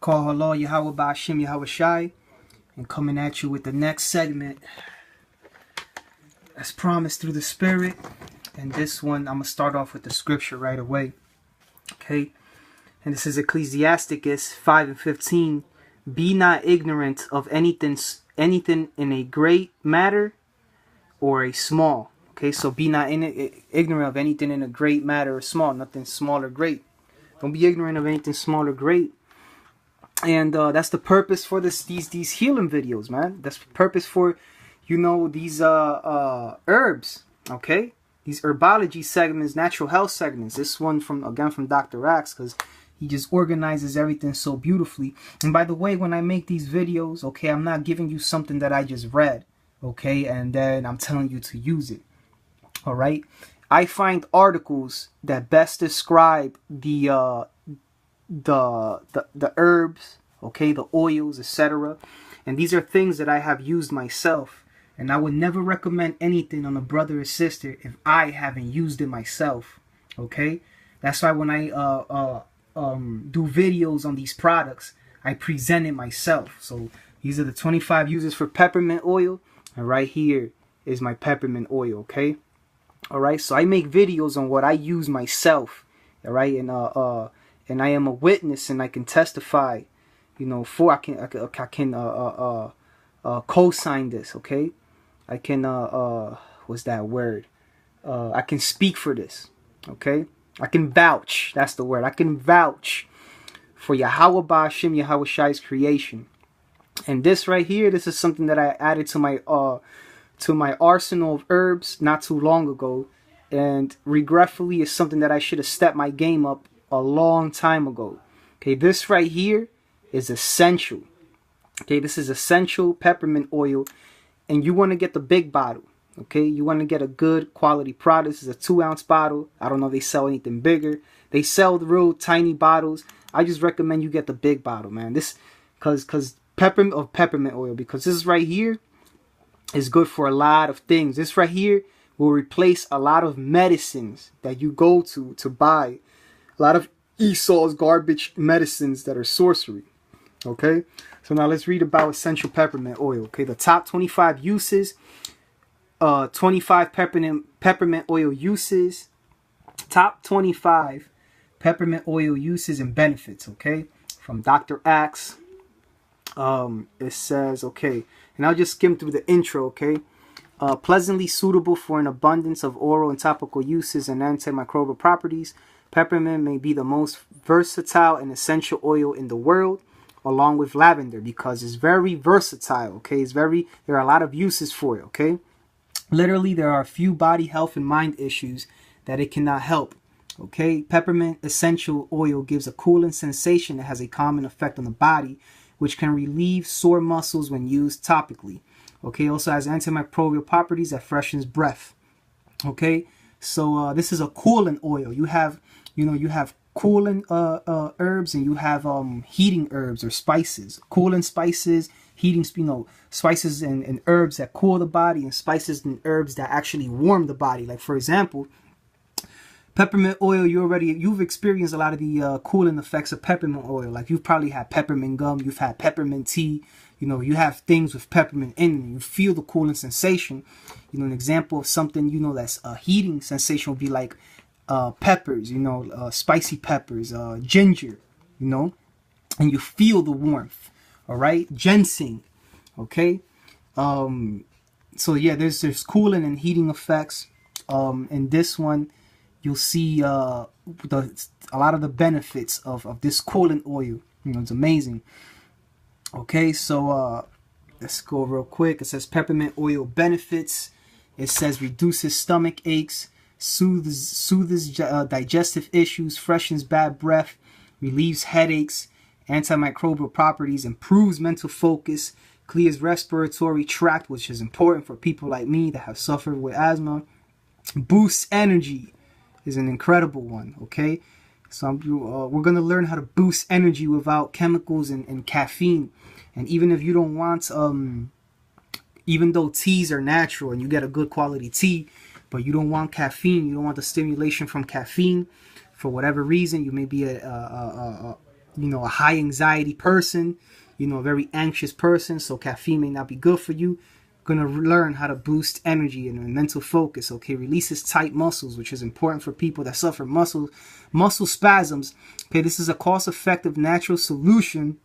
Call hello, Yahweh Ba'ashim, Yahweh Shai, and coming at you with the next segment as promised through the Spirit. And this one, I'm going to start off with the scripture right away. Okay? And this is Ecclesiasticus 5:15. Be not ignorant of anything in a great matter or a small. Okay, so be not ignorant of anything in a great matter or small. Nothing small or great. Don't be ignorant of anything small or great. And that's the purpose for these healing videos, man. That's the purpose for, these herbs. Okay, these herbology segments, natural health segments. This one from Dr. Axe, because he just organizes everything so beautifully. And by the way, when I make these videos, okay, I'm not giving you something that I just read, okay, and then I'm telling you to use it. All right, I find articles that best describe the herbs, okay, the oils, etc. And these are things that I have used myself, and I would never recommend anything on a brother or sister if I haven't used it myself. Okay, that's why when I do videos on these products, I present it myself. So these are the 25 uses for peppermint oil, and right here is my peppermint oil. Okay, all right, so I make videos on what I use myself. All right, and I am a witness, and I can testify, I can co-sign this, okay? I can what's that word? I can speak for this, okay? I can vouch. That's the word. I can vouch for Yahweh Ba'ashim, Yahweh Shai's creation. And this right here, this is something that I added to my arsenal of herbs not too long ago, and regretfully, is something that I should have stepped my game up a long time ago. Okay, this right here is essential. Okay, this is essential peppermint oil, and you want to get the big bottle. Okay, you want to get a good quality product. This is a 2-ounce bottle. I don't know if they sell anything bigger. They sell the real tiny bottles. I just recommend you get the big bottle, man. This, cause peppermint oil, because this right here is good for a lot of things. This right here will replace a lot of medicines that you go to buy. A lot of Esau's garbage medicines that are sorcery. Okay, so now let's read about essential peppermint oil. Okay, the top 25 uses, 25 peppermint oil uses, top 25 peppermint oil uses and benefits. Okay, from Dr. Axe. It says, okay, and I'll just skim through the intro. Okay, pleasantly suitable for an abundance of oral and topical uses and antimicrobial properties. Peppermint may be the most versatile and essential oil in the world, along with lavender, because it's very versatile. Okay, there are a lot of uses for it. Okay, literally there are a few body health and mind issues that it cannot help. Okay, peppermint essential oil gives a cooling sensation that has a common effect on the body, which can relieve sore muscles when used topically. Okay, also has antimicrobial properties that freshens breath. Okay, so this is a cooling oil. You have cooling herbs, and you have heating herbs or spices. Cooling spices, heating, spices and herbs that cool the body, and spices and herbs that actually warm the body. Like, for example, peppermint oil, you've experienced a lot of the cooling effects of peppermint oil. Like, you've probably had peppermint gum, you've had peppermint tea. You have things with peppermint in them. You feel the cooling sensation. An example of something, that's a heating sensation would be like peppers, spicy peppers, ginger, and you feel the warmth. All right, ginseng. Okay, so yeah, there's cooling and heating effects. In this one, you'll see a lot of the benefits of this cooling oil. It's amazing. Okay, so let's go real quick. It says peppermint oil benefits. It says reduces stomach aches, soothes digestive issues, freshens bad breath, relieves headaches, antimicrobial properties, improves mental focus, clears respiratory tract, which is important for people like me that have suffered with asthma, boosts energy is an incredible one. Okay, so we're going to learn how to boost energy without chemicals and caffeine. And even if you don't want, even though teas are natural and you get a good quality tea, but you don't want caffeine, you don't want the stimulation from caffeine, for whatever reason, you may be a high anxiety person, a very anxious person, so caffeine may not be good for you. Going to learn how to boost energy and mental focus. Okay, releases tight muscles, which is important for people that suffer muscle spasms. Okay, this is a cost-effective natural solution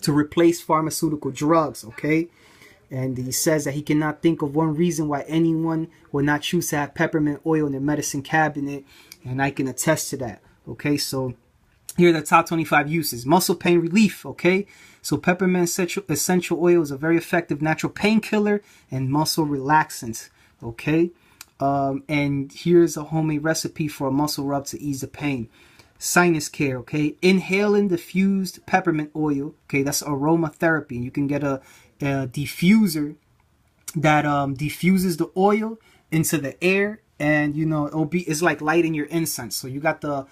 to replace pharmaceutical drugs. Okay, and he says that he cannot think of one reason why anyone would not choose to have peppermint oil in their medicine cabinet, and I can attest to that. Okay, so here are the top 25 uses. Muscle pain relief, okay? So peppermint essential oil is a very effective natural painkiller and muscle relaxant, okay? And here's a homemade recipe for a muscle rub to ease the pain. Sinus care, okay? Inhale and diffused peppermint oil, okay? That's aromatherapy. And you can get a diffuser that diffuses the oil into the air, and it's like lighting your incense. So you got the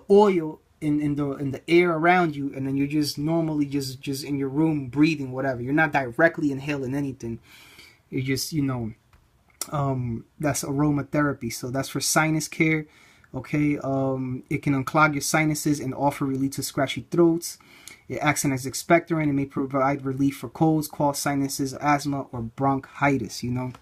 oil in the air around you, and then you're just normally just in your room breathing whatever. You're not directly inhaling anything. You're just that's aromatherapy. So that's for sinus care. Okay, it can unclog your sinuses and offer relief to scratchy throats. It acts as expectorant and may provide relief for colds, cough, sinuses, asthma, or bronchitis. And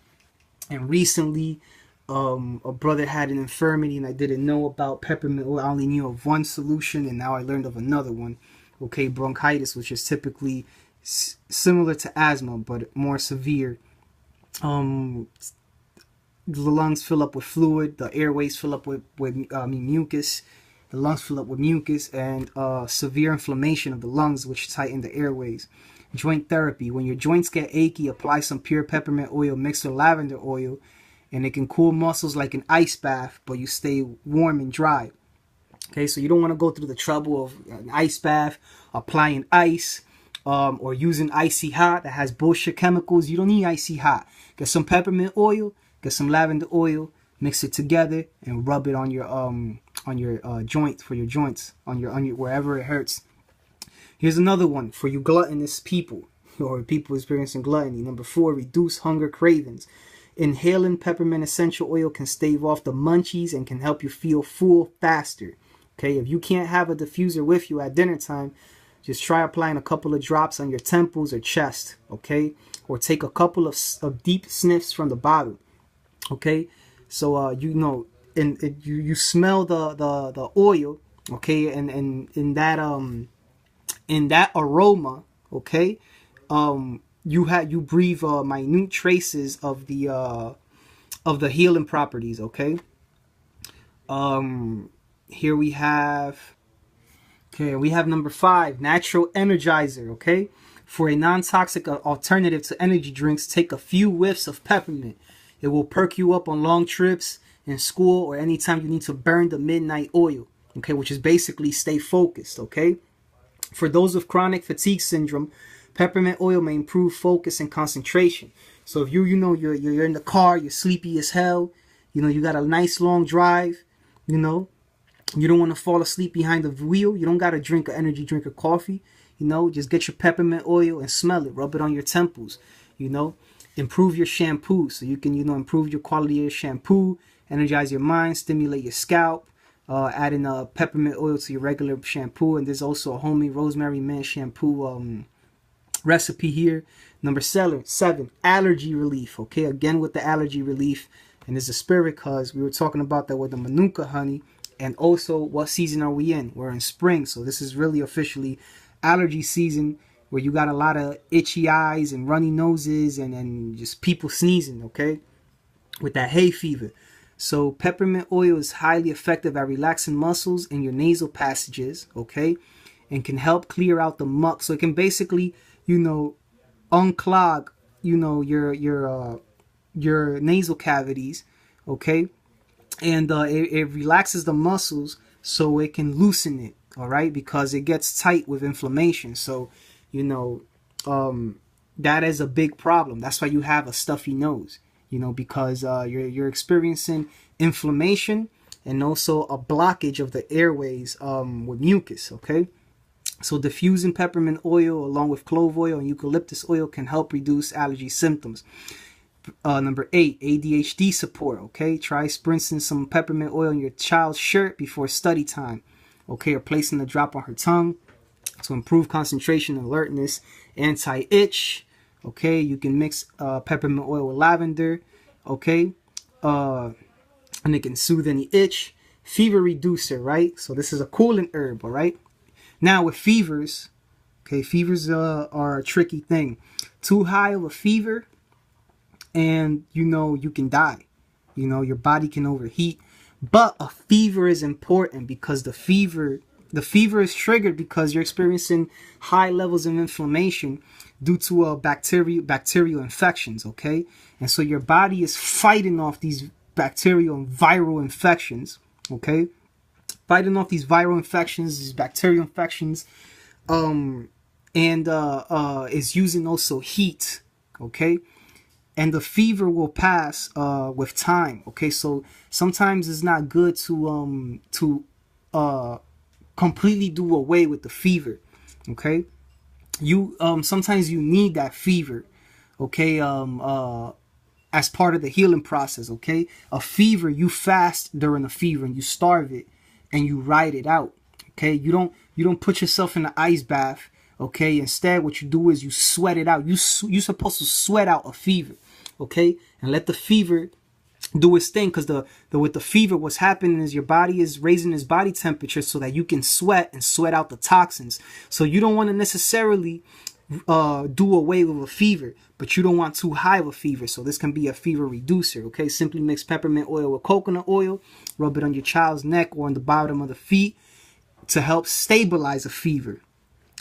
recently, a brother had an infirmity, and I didn't know about peppermint oil. I only knew of one solution, and now I learned of another one. Okay, bronchitis, which is typically similar to asthma but more severe. The lungs fill up with fluid, the airways fill up with mucus. The lungs fill up with mucus, and severe inflammation of the lungs, which tighten the airways. Joint therapy. When your joints get achy, apply some pure peppermint oil mixed with lavender oil, and it can cool muscles like an ice bath, but you stay warm and dry. Okay, so you don't want to go through the trouble of an ice bath, applying ice, or using icy hot that has bullshit chemicals. You don't need icy hot. Get some peppermint oil, get some lavender oil, mix it together, and rub it on your joints, for your joints, on your wherever it hurts. Here's another one for you gluttonous people, or people experiencing gluttony. Number 4, reduce hunger cravings. Inhaling peppermint essential oil can stave off the munchies and can help you feel full faster. Okay, if you can't have a diffuser with you at dinner time, just try applying a couple of drops on your temples or chest. Okay, or take a couple of deep sniffs from the bottle. Okay, so you smell the oil. Okay, and in that aroma. Okay, you breathe minute traces of the healing properties. Okay. Here we have number 5, natural energizer. Okay, for a non-toxic alternative to energy drinks, take a few whiffs of peppermint. It will perk you up on long trips, in school, or anytime you need to burn the midnight oil. Okay, which is basically stay focused. Okay, for those with chronic fatigue syndrome, peppermint oil may improve focus and concentration. So if you're in the car, you're sleepy as hell, you got a nice long drive, you don't want to fall asleep behind the wheel, you don't got to drink an energy drink or coffee, just get your peppermint oil and smell it, rub it on your temples, improve your shampoo so you can, improve your quality of your shampoo, energize your mind, stimulate your scalp, adding peppermint oil to your regular shampoo. And there's also a homemade rosemary mint shampoo recipe here. Number 7, allergy relief. Okay, again with the allergy relief, and it's a spirit, because we were talking about that with the manuka honey. And also, what season are we in? We're in spring, so this is really officially allergy season, where you got a lot of itchy eyes and runny noses and just people sneezing. Okay, with that hay fever. So peppermint oil is highly effective at relaxing muscles in your nasal passages. Okay, and can help clear out the muck. So it can basically unclog your nasal cavities. Okay, and it relaxes the muscles so it can loosen it. All right, because it gets tight with inflammation. So that is a big problem. That's why you have a stuffy nose, because you're experiencing inflammation and also a blockage of the airways with mucus. Okay, so diffusing peppermint oil along with clove oil and eucalyptus oil can help reduce allergy symptoms. Number 8, ADHD support. Okay, try spritzing some peppermint oil on your child's shirt before study time. Okay, or placing a drop on her tongue. to improve concentration, alertness, anti-itch. Okay, you can mix peppermint oil with lavender. Okay, and it can soothe any itch. Fever reducer, right? So this is a cooling herb, all right? Now with fevers, okay, fevers are a tricky thing. Too high of a fever, and you can die. Your body can overheat. But a fever is important because the fever is triggered because you're experiencing high levels of inflammation due to bacterial infections, okay? And so your body is fighting off these bacterial and viral infections, okay? Fighting off these viral infections, these bacterial infections, and is using also heat, okay? And the fever will pass with time, okay? So sometimes it's not good to completely do away with the fever, okay? You sometimes you need that fever, okay? As part of the healing process, okay? A fever, you fast during a fever and you starve it and you ride it out, okay? You don't put yourself in an ice bath, okay? Instead, what you do is you sweat it out. You're supposed to sweat out a fever, okay? And let the fever do its thing, because with the fever, what's happening is your body is raising its body temperature so that you can sweat and sweat out the toxins. So you don't want to necessarily do away with a fever, but you don't want too high of a fever. So this can be a fever reducer, okay? Simply mix peppermint oil with coconut oil, rub it on your child's neck or on the bottom of the feet to help stabilize a fever.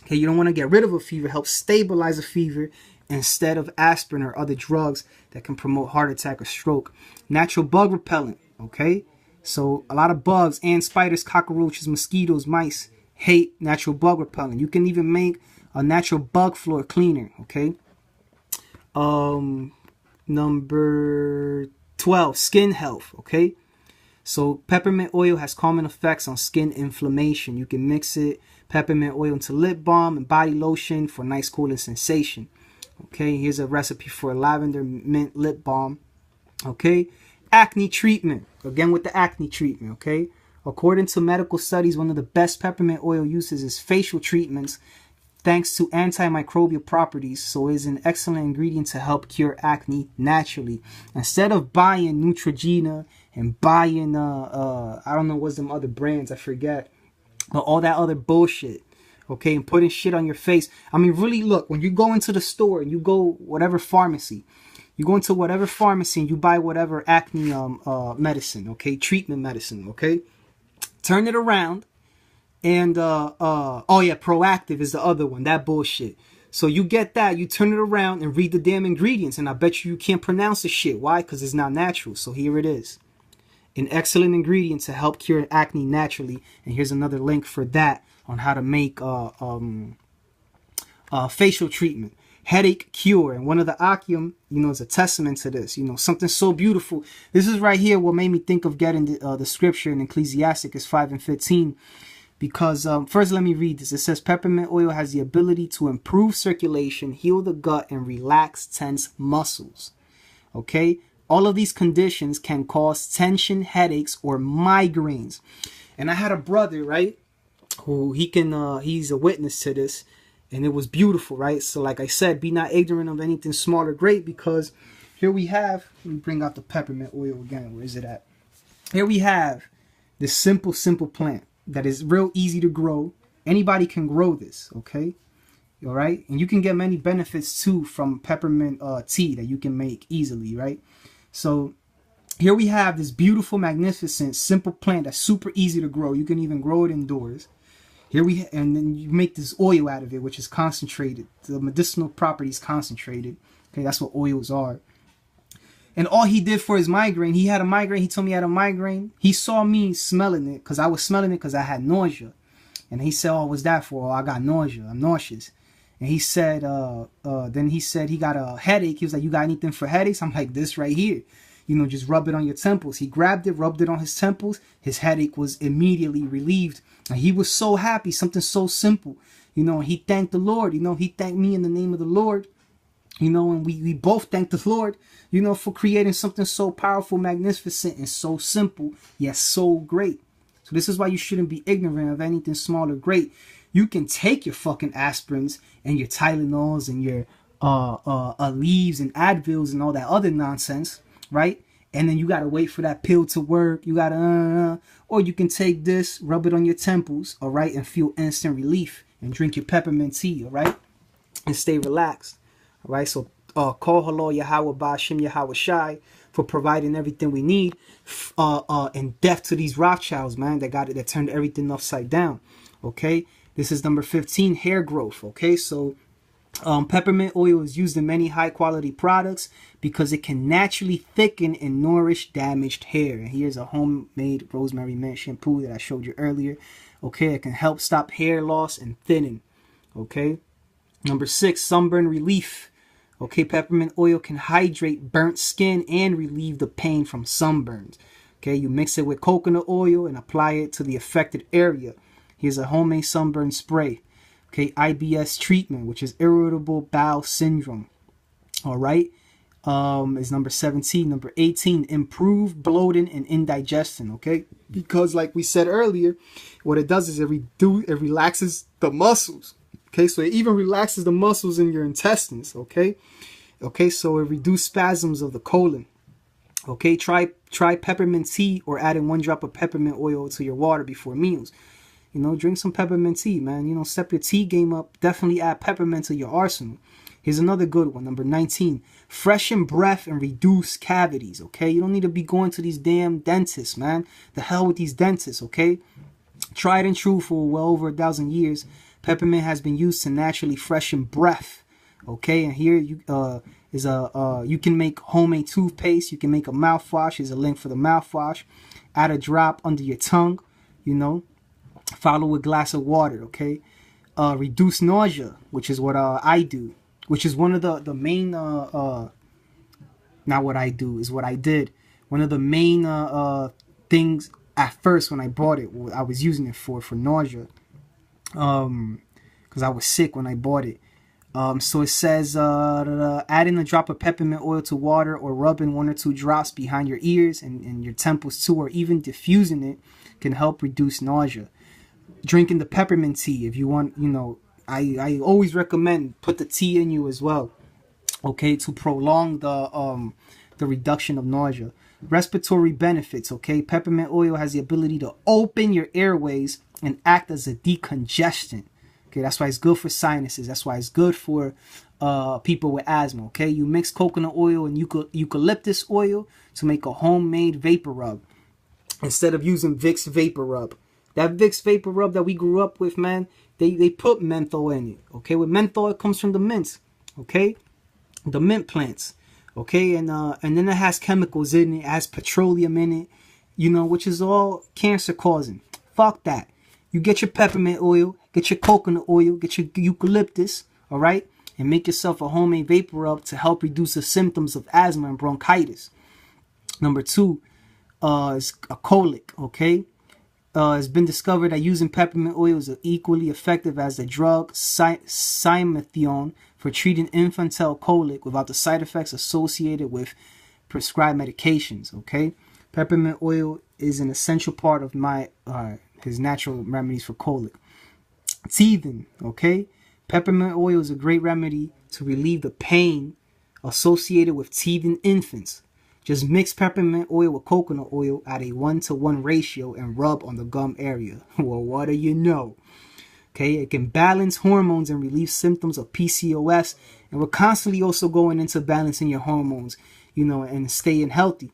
Okay, you don't want to get rid of a fever, help stabilize a fever instead of aspirin or other drugs that can promote heart attack or stroke. Natural bug repellent, okay? So a lot of bugs, ants, spiders, cockroaches, mosquitoes, mice hate natural bug repellent. You can even make a natural bug floor cleaner, okay? Number 12, skin health, okay? So peppermint oil has calming effects on skin inflammation. You can mix peppermint oil into lip balm and body lotion for nice cooling sensation. Okay, here's a recipe for a lavender mint lip balm. Okay, acne treatment. Again with the acne treatment, okay? According to medical studies, one of the best peppermint oil uses is facial treatments thanks to antimicrobial properties. So it is an excellent ingredient to help cure acne naturally. Instead of buying Neutrogena and buying, I don't know what's them other brands, I forget, but all that other bullshit, okay, and putting shit on your face. I mean, really, look, when you go into the store and you go whatever pharmacy, you go into whatever pharmacy and you buy whatever acne medicine, okay, treatment medicine, okay, turn it around and, oh yeah, Proactive is the other one, that bullshit. So you get that, you turn it around and read the damn ingredients, and I bet you can't pronounce the shit. Why? Because it's not natural. So here it is. An excellent ingredient to help cure acne naturally. And here's another link for that on how to make facial treatment. Headache cure. And one of the Akium, is a testament to this. Something so beautiful. This is right here what made me think of getting the scripture in Ecclesiasticus 5:15. Because first, let me read this. It says peppermint oil has the ability to improve circulation, heal the gut, and relax tense muscles. Okay? All of these conditions can cause tension, headaches, or migraines. And I had a brother, right, who he's a witness to this, and it was beautiful, right? So like I said, be not ignorant of anything small or great, because here we have, let me bring out the peppermint oil again. Where is it at? Here we have this simple plant that is real easy to grow. Anybody can grow this, okay? All right? And you can get many benefits too from peppermint tea that you can make easily, right? So here we have this beautiful, magnificent, simple plant that's super easy to grow. You can even grow it indoors. And then you make this oil out of it, which is concentrated. The medicinal properties concentrated. Okay, that's what oils are. And all he did for his migraine, he had a migraine. He told me he had a migraine. He saw me smelling it, because I was smelling it because I had nausea. And he said, oh, what's that for? Oh, I got nausea. I'm nauseous. And he said, then he said he got a headache. He was like, you got anything for headaches? I'm like, this right here. Just rub it on your temples. He grabbed it, rubbed it on his temples. His headache was immediately relieved. And he was so happy, something so simple. And he thanked the Lord. He thanked me in the name of the Lord. And we both thank the Lord, for creating something so powerful, magnificent, and so simple, yet so great. So this is why you shouldn't be ignorant of anything small or great. You can take your fucking aspirins and your Tylenols and your leaves and Advils and all that other nonsense, right? And then you gotta wait for that pill to work. You gotta, or you can take this, rub it on your temples, all right, and feel instant relief. And drink your peppermint tea, all right, and stay relaxed, all right. So, call Halo Yahweh Bashim Yahweh Shai for providing everything we need, and death to these Rothschilds, man, that turned everything upside down. Okay, this is number 15, hair growth. Okay, so peppermint oil is used in many high quality products because it can naturally thicken and nourish damaged hair. And here's a homemade rosemary mint shampoo that I showed you earlier. Okay, it can help stop hair loss and thinning. Okay, number 6, sunburn relief. Okay, peppermint oil can hydrate burnt skin and relieve the pain from sunburns. Okay, you mix it with coconut oil and apply it to the affected area. Here's a homemade sunburn spray. Okay, IBS treatment, which is irritable bowel syndrome. All right, is number 17. Number 18, improve bloating and indigestion. Okay, because like we said earlier, what it does is it relaxes the muscles. Okay, so it even relaxes the muscles in your intestines. Okay, so it reduces spasms of the colon. Okay, try peppermint tea or adding 1 drop of peppermint oil to your water before meals. You know, drink some peppermint tea, man. You know, step your tea game up. Definitely add peppermint to your arsenal. Here's another good one, number 19. Freshen breath and reduce cavities. Okay, you don't need to be going to these damn dentists, man. The hell with these dentists. Okay, tried and true for well over 1,000 years. Peppermint has been used to naturally freshen breath. Okay, and here you can make homemade toothpaste. You can make a mouthwash. Here's a link for the mouthwash. Add a drop under your tongue. You know, follow with a glass of water. Okay, reduce nausea, which is what I do. Which is one of the main. Not what I do, is what I did. One of the main things at first when I bought it, I was using it for nausea. Because I was sick when I bought it. So it says adding a drop of peppermint oil to water or rubbing 1 or 2 drops behind your ears and your temples too, or even diffusing it can help reduce nausea. Drinking the peppermint tea, if you want, you know, I always recommend put the tea in you as well. Okay, to prolong the reduction of nausea. Respiratory benefits. Okay, peppermint oil has the ability to open your airways and act as a decongestant. Okay, that's why it's good for sinuses. That's why it's good for people with asthma. Okay, you mix coconut oil and eucalyptus oil to make a homemade vapor rub instead of using Vicks Vapor Rub. That Vicks Vapor Rub that we grew up with, man, they put menthol in it. Okay, with menthol it comes from the mints. Okay, the mint plants. Okay, and then it has chemicals in it. It has petroleum in it. You know, which is all cancer causing. Fuck that. You get your peppermint oil, get your coconut oil, get your eucalyptus, all right? And make yourself a homemade vapor rub to help reduce the symptoms of asthma and bronchitis. Number 2 is a colic, okay? It's been discovered that using peppermint oil is equally effective as the drug simethion for treating infantile colic without the side effects associated with prescribed medications, okay? Peppermint oil is an essential part of his natural remedies for colic. Teething, okay? Peppermint oil is a great remedy to relieve the pain associated with teething infants. Just mix peppermint oil with coconut oil at a 1-to-1 ratio and rub on the gum area. Well, what do you know? Okay, it can balance hormones and relieve symptoms of PCOS. And we're constantly also going into balancing your hormones, you know, and staying healthy.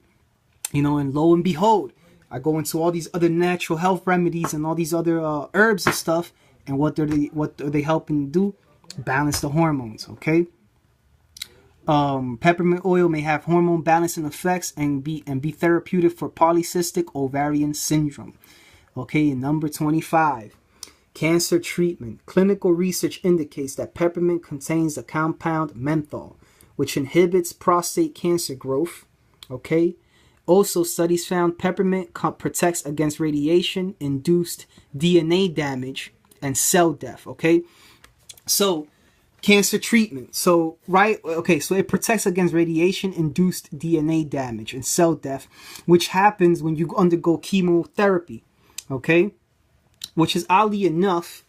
You know, and lo and behold, I go into all these other natural health remedies and all these other herbs and stuff. And what are they helping do? Balance the hormones, okay? Peppermint oil may have hormone balancing effects and be therapeutic for polycystic ovarian syndrome. Okay, and number 25, cancer treatment. Clinical research indicates that peppermint contains the compound menthol, which inhibits prostate cancer growth. Okay. Also, studies found peppermint protects against radiation-induced DNA damage and cell death. Okay, so cancer treatment. So so it protects against radiation-induced DNA damage and cell death, which happens when you undergo chemotherapy. Okay, which is oddly enough,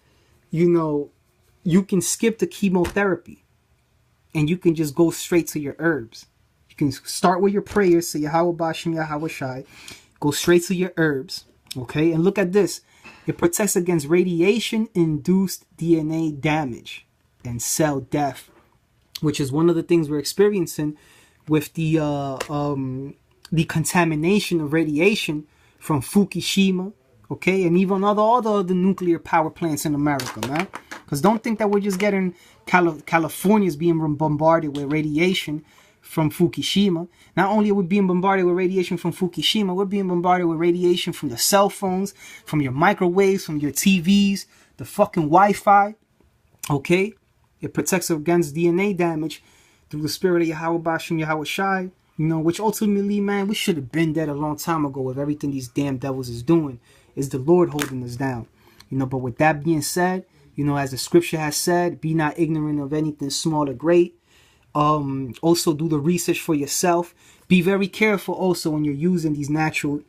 you know, you can skip the chemotherapy and you can just go straight to your herbs. You can start with your prayers, say Yahweh Bashem, Yahweh Shai. Go straight to your herbs, okay? And look at this. It protects against radiation-induced DNA damage and cell death, which is one of the things we're experiencing with the contamination of radiation from Fukushima, okay, and even all the other nuclear power plants in America, man. Because don't think that we're just getting California's being bombarded with radiation from Fukushima. Not only are we being bombarded with radiation from Fukushima, we're being bombarded with radiation from the cell phones, from your microwaves, from your TVs, the fucking Wi-Fi, okay? It protects against DNA damage through the spirit of Yahweh Bashem, Yahweh Shai, you know, which ultimately, man, we should have been dead a long time ago with everything these damn devils is doing. Is the Lord holding us down, you know? But with that being said, you know, as the scripture has said, be not ignorant of anything small or great. Also do the research for yourself. Be very careful also when you're using these natural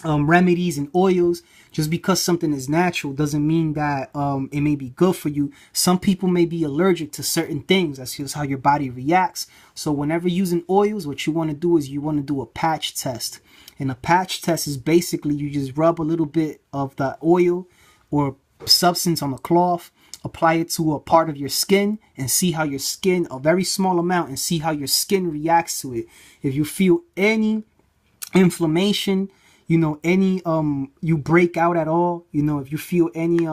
remedies and oils. Just because something is natural doesn't mean that it may be good for you. Some people may be allergic to certain things. That's just how your body reacts. So whenever using oils, what you want to do is you want to do a patch test. And a patch test is basically you just rub a little bit of the oil or substance on a cloth, apply it to a part of your skin, and see how your skin, a very small amount, and see how your skin reacts to it. If you feel any inflammation, you know, any you break out at all, you know, if you feel any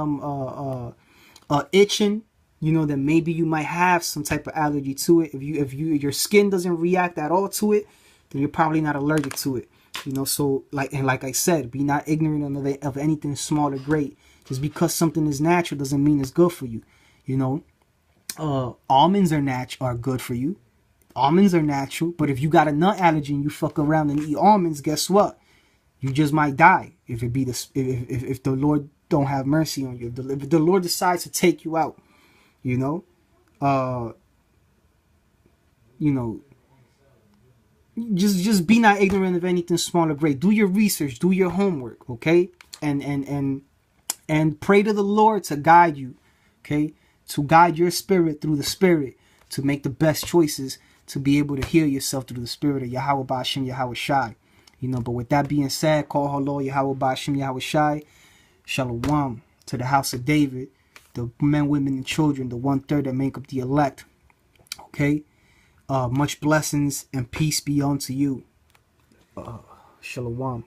itching, you know, then maybe you might have some type of allergy to it. If your skin doesn't react at all to it, then you're probably not allergic to it. You know, so like I said, be not ignorant of anything small or great. Just because something is natural doesn't mean it's good for you. You know, almonds are good for you. Almonds are natural, but if you got a nut allergy and you fuck around and eat almonds, guess what? You just might die if it be if the Lord don't have mercy on you. If the Lord decides to take you out, you know, just be not ignorant of anything small or great. Do your research, do your homework, okay, and pray to the Lord to guide you, okay, to guide your spirit through the Spirit to make the best choices to be able to heal yourself through the Spirit of Yahweh Bashem, Yahweh Shai. You know, but with that being said, call hello, Yahweh Bashem, Yahweh Shai, Shalom to the house of David, the men, women, and children, the 1/3 that make up the elect. Okay, much blessings and peace be unto you. Shalom.